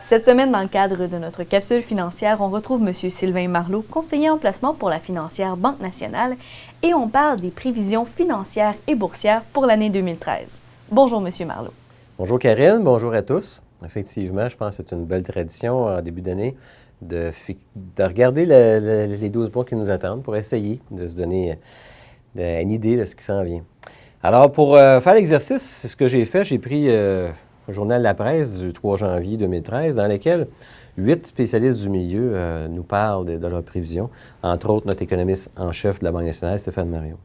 Cette semaine, dans le cadre de notre capsule financière, on retrouve M. Sylvain Marleau, conseiller en placement pour la financière Banque nationale, et on parle des prévisions financières et boursières pour l'année 2013. Bonjour, M. Marleau. Bonjour Karine, bonjour à tous. Effectivement, je pense que c'est une belle tradition en début d'année de regarder les 12 mois qui nous attendent pour essayer de se donner une idée de ce qui s'en vient. Alors, pour faire l'exercice, c'est ce que j'ai fait. J'ai pris le journal La Presse du 3 janvier 2013, dans lequel 8 spécialistes du milieu nous parlent de leurs prévisions, entre autres notre économiste en chef de la Banque nationale, Stéphane Marion.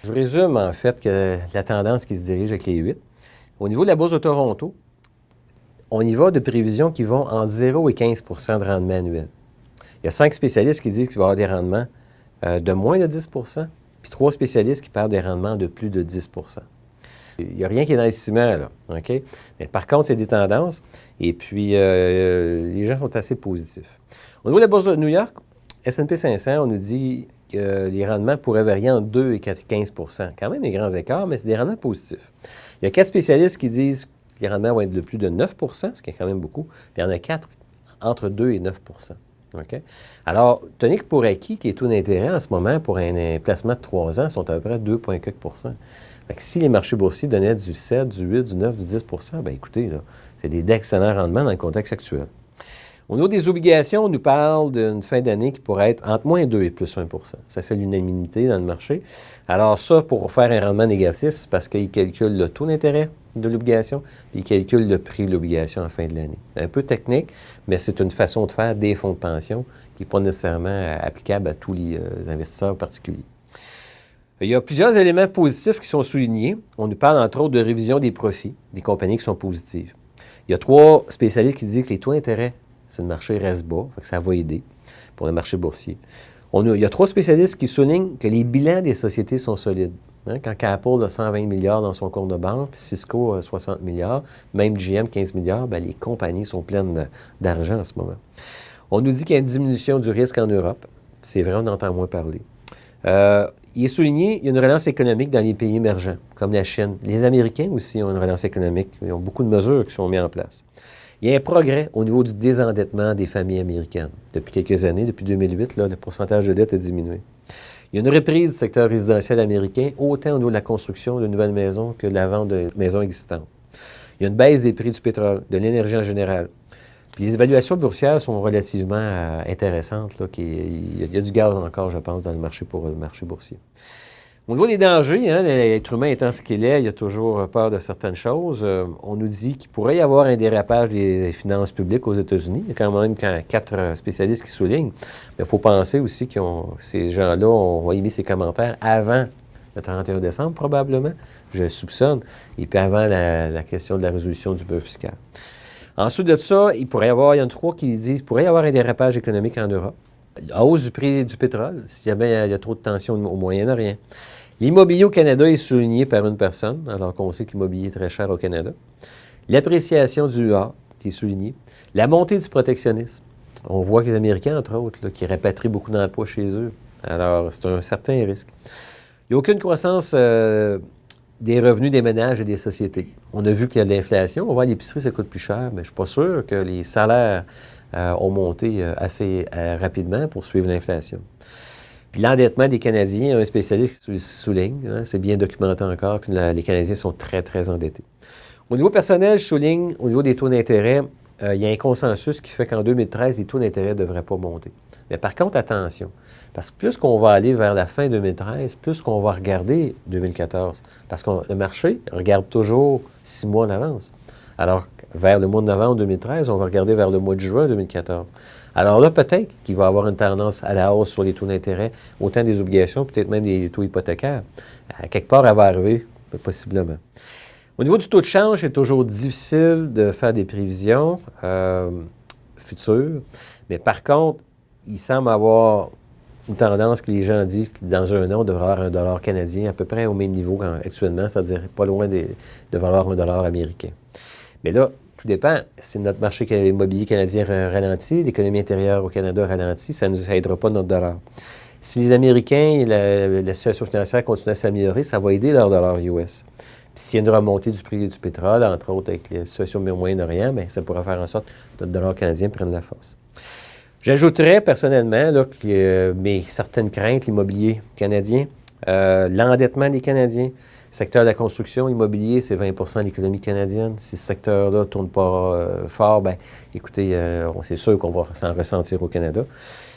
Je résume en fait que la tendance qui se dirige avec les 8. Au niveau de la Bourse de Toronto, on y va de prévisions qui vont entre 0 et 15 % de rendement annuel. Il y a 5 spécialistes qui disent qu'il va y avoir des rendements de moins de 10 % puis 3 spécialistes qui parlent des rendements de plus de 10 %. Il n'y a rien qui est dans les ciments, là, OK? Mais par contre, c'est des tendances, et puis les gens sont assez positifs. Au niveau de la Bourse de New York, S&P 500, on nous dit que les rendements pourraient varier entre 2 et 15 %. Quand même des grands écarts, mais c'est des rendements positifs. Il y a 4 spécialistes qui disent que les rendements vont être de plus de 9 % ce qui est quand même beaucoup. Puis il y en a 4 entre 2 et 9 %. OK? Alors, tenez que pour acquis que les taux d'intérêt en ce moment pour un placement de 3 ans sont à peu près 2,4 %. Fait que si les marchés boursiers donnaient du 7, du 8, du 9, du 10 % bien écoutez, là, c'est d'excellents rendements dans le contexte actuel. Au niveau des obligations, on nous parle d'une fin d'année qui pourrait être entre moins 2 et plus 1 %. Ça fait l'unanimité dans le marché. Alors ça, pour faire un rendement négatif, c'est parce qu'ils calculent le taux d'intérêt de l'obligation, puis ils calculent le prix de l'obligation en fin de l'année. Un peu technique, mais c'est une façon de faire des fonds de pension qui n'est pas nécessairement applicable à tous les investisseurs particuliers. Il y a plusieurs éléments positifs qui sont soulignés. On nous parle entre autres de révision des profits des compagnies qui sont positives. Il y a 3 spécialistes qui disent que les taux d'intérêt si le marché reste bas, ça va aider pour le marché boursier. Il y a 3 spécialistes qui soulignent que les bilans des sociétés sont solides. Hein, quand Apple a 120 milliards dans son compte de banque, puis Cisco a 60 milliards, même GM 15 milliards, bien, les compagnies sont pleines d'argent en ce moment. On nous dit qu'il y a une diminution du risque en Europe. C'est vrai, on entend moins parler. Il est souligné qu'il y a une relance économique dans les pays émergents, comme la Chine. Les Américains aussi ont une relance économique. Ils ont beaucoup de mesures qui sont mises en place. Il y a un progrès au niveau du désendettement des familles américaines. Depuis quelques années, depuis 2008, là, le pourcentage de dette a diminué. Il y a une reprise du secteur résidentiel américain, autant au niveau de la construction de nouvelles maisons que de la vente de maisons existantes. Il y a une baisse des prix du pétrole, de l'énergie en général. Puis les évaluations boursières sont relativement intéressantes. Là, il y a du gaz encore, je pense, dans le marché pour le marché boursier. Au niveau des dangers, hein, l'être humain étant ce qu'il est, il y a toujours peur de certaines choses. On nous dit qu'il pourrait y avoir un dérapage des finances publiques aux États-Unis. Il y a quand même 4 spécialistes qui soulignent. Mais il faut penser aussi que ces gens-là ont émis ces commentaires avant le 31 décembre, probablement, je soupçonne, et puis avant la question de la résolution du bœuf fiscal. Ensuite de ça, il y en a 3 qui disent qu'il pourrait y avoir un dérapage économique en Europe. La hausse du prix du pétrole, s'il y a trop de tensions au Moyen-Orient. L'immobilier au Canada est souligné par une personne, alors qu'on sait que l'immobilier est très cher au Canada. L'appréciation du dollar qui est soulignée. La montée du protectionnisme. On voit que les Américains, entre autres, là, qui rapatrient beaucoup d'emplois chez eux. Alors, c'est un certain risque. Il n'y a aucune croissance des revenus des ménages et des sociétés. On a vu qu'il y a de l'inflation. On voit l'épicerie, ça coûte plus cher, mais je ne suis pas sûr que les salaires ont monté assez rapidement pour suivre l'inflation. Puis l'endettement des Canadiens, un spécialiste qui souligne, hein, c'est bien documenté encore, que les Canadiens sont très, très endettés. Au niveau personnel, je souligne, au niveau des taux d'intérêt, il y a un consensus qui fait qu'en 2013, les taux d'intérêt ne devraient pas monter. Mais par contre, attention, parce que plus qu'on va aller vers la fin 2013, plus qu'on va regarder 2014. Parce que le marché regarde toujours 6 mois en avance. Alors, vers le mois de novembre 2013, on va regarder vers le mois de juin 2014. Alors là, peut-être qu'il va y avoir une tendance à la hausse sur les taux d'intérêt, autant des obligations, peut-être même des taux hypothécaires. Quelque part, elle va arriver, possiblement. Au niveau du taux de change, c'est toujours difficile de faire des prévisions futures. Mais par contre, il semble avoir une tendance que les gens disent que dans un an, on devrait avoir un dollar canadien à peu près au même niveau qu'actuellement, c'est-à-dire pas loin de valoir un dollar américain. Mais là, tout dépend. Si notre marché immobilier canadien ralentit, l'économie intérieure au Canada ralentit, ça ne nous aidera pas notre dollar. Si les Américains et la situation financière continuent à s'améliorer, ça va aider leur dollar US. Puis s'il y a une remontée du prix du pétrole, entre autres avec la situation au Moyen-Orient, bien, ça pourrait faire en sorte que notre dollar canadien prenne la force. J'ajouterais personnellement là, que certaines craintes, l'immobilier canadien, l'endettement des Canadiens, le secteur de la construction, immobilier, c'est 20 de l'économie canadienne. Si ce secteur-là ne tourne pas fort, bien, écoutez, c'est sûr qu'on va s'en ressentir au Canada.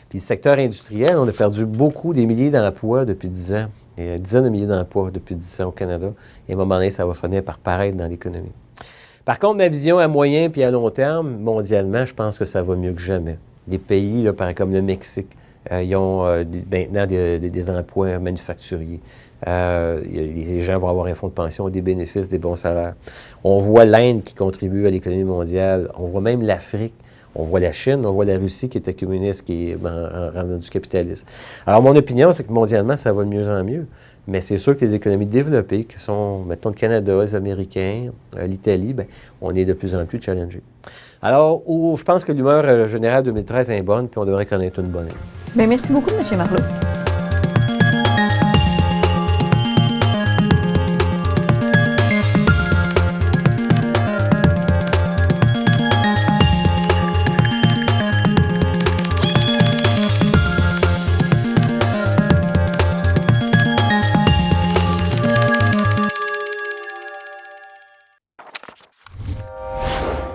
Puis le secteur industriel, on a perdu des milliers d'emplois depuis 10 ans. Il y a dizaines de milliers d'emplois depuis 10 ans au Canada. Et à un moment donné, ça va finir par paraître dans l'économie. Par contre, ma vision à moyen puis à long terme, mondialement, je pense que ça va mieux que jamais. Des pays, là, comme le Mexique, ils ont maintenant des emplois manufacturiers. Les gens vont avoir un fonds de pension, des bénéfices, des bons salaires. On voit l'Inde qui contribue à l'économie mondiale. On voit même l'Afrique. On voit la Chine, on voit la Russie qui était communiste, qui est en du capitalisme. Alors, mon opinion, c'est que mondialement, ça va de mieux en mieux. Mais c'est sûr que les économies développées, qui sont, mettons, le Canada, les Américains, l'Italie, bien, on est de plus en plus challengés. Alors, je pense que l'humeur générale 2013 est bonne, puis on devrait connaître une bonne année. Bien, merci beaucoup, M. Marleau.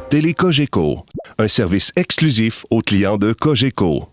Télé Cogeco, un service exclusif aux clients de Cogeco.